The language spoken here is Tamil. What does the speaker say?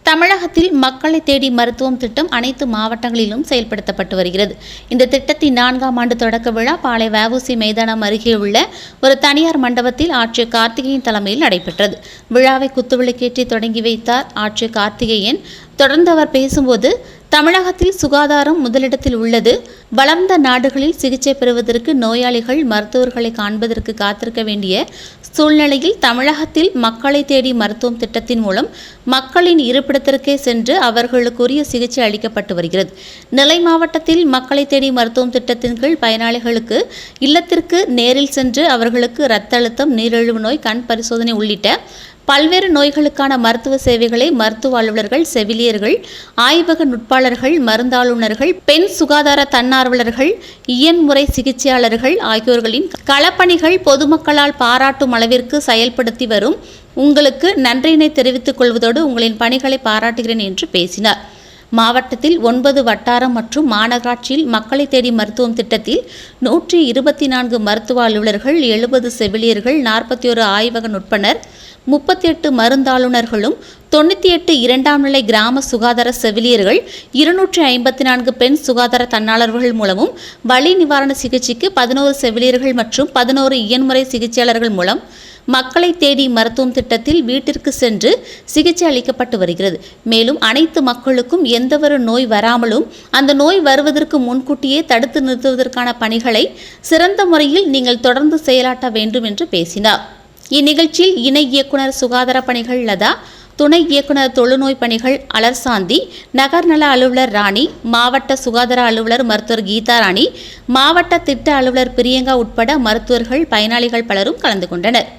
தமிழகத்தில் மக்களை தேடி மருத்துவம் திட்டம் அனைத்து மாவட்டங்களிலும் செயல்படுத்தப்பட்டு வருகிறது. இந்த திட்டத்தின் 4ஆம் ஆண்டு தொடக்க விழா பாளை வ.உ.சி. மைதானம் அருகே உள்ள ஒரு தனியார் மண்டபத்தில் ஆட்சியர் கார்த்திகேயன் தலைமையில் நடைபெற்றது. விழாவை குத்துவிளக்கேற்றி தொடங்கி வைத்தார் ஆட்சியர் கார்த்திகேயன். தொடர்ந்து அவர் பேசும்போது, தமிழகத்தில் சுகாதாரம் முதலிடத்தில் உள்ளது. வளர்ந்த நாடுகளில் சிகிச்சை பெறுவதற்கு நோயாளிகள் மருத்துவர்களை காண்பதற்கு காத்திருக்க வேண்டிய சூழ்நிலையில் தமிழகத்தில் மக்களை தேடி மருத்துவம் திட்டத்தின் மூலம் மக்களின் இருப்பிடத்திற்கே சென்று அவர்களுக்குரிய சிகிச்சை அளிக்கப்பட்டு வருகிறது. நெல்லை மாவட்டத்தில் மக்களை தேடி மருத்துவம் திட்டத்தின் கீழ் பயனாளிகளுக்கு இல்லத்திற்கு நேரில் சென்று அவர்களுக்கு இரத்த அழுத்தம், நீரிழிவு நோய், கண் பரிசோதனை உள்ளிட்ட பல்வேறு நோய்களுக்கான மருத்துவ சேவைகளை மருத்துவ அலுவலர்கள், செவிலியர்கள், ஆய்வக நுட்பாளர்கள், மருந்தாளுநர்கள், பெண் சுகாதார தன்னார்வலர்கள், இயன்முறை சிகிச்சையாளர்கள் ஆகியோர்களின் களப்பணிகள் பொதுமக்களால் பாராட்டும் அளவிற்கு செயல்படுத்தி வரும். உங்களுக்கு நன்றியினை தெரிவித்துக் கொள்வதோடு உங்களின் பணிகளை பாராட்டுகிறேன் என்று பேசினார். மாவட்டத்தில் 9 வட்டாரம் மற்றும் மாநகராட்சியில் மக்களை தேடி மருத்துவம் திட்டத்தில் 124 மருத்துவ அலுவலர்கள், 70 செவிலியர்கள், 41 ஆய்வக நுட்பனர், 38 மருந்தாளுநர்களும், 98 2ஆம் நிலை கிராம சுகாதார செவிலியர்கள், 254 பெண் சுகாதார தன்னாளர்கள் மூலமும் வலி நிவாரண சிகிச்சைக்கு 11 செவிலியர்கள் மற்றும் 11 இயன்முறை சிகிச்சையாளர்கள் மூலம் மக்களை தேடி மருத்துவம் திட்டத்தில் வீட்டிற்கு சென்று சிகிச்சை அளிக்கப்பட்டு வருகிறது. மேலும் அனைத்து மக்களுக்கும் எந்தவொரு நோய் வராமலும் அந்த நோய் வருவதற்கு முன்கூட்டியே தடுத்து நிறுத்துவதற்கான பணிகளை சிறந்த முறையில் நீங்கள் தொடர்ந்து செயலாற்ற வேண்டும் என்று பேசினார். இந்நிகழ்ச்சியில் இணை இயக்குனர் சுகாதார பணிகள் லதா, துணை இயக்குனர் தொழுநோய் பணிகள் அலர்சாந்தி, நகர்நல அலுவலர் ராணி, மாவட்ட சுகாதார அலுவலர் மருத்துவர் கீதா ராணி, மாவட்ட திட்ட அலுவலர் பிரியங்கா உட்பட மருத்துவர்கள், பயனாளிகள் பலரும் கலந்து கொண்டனர்.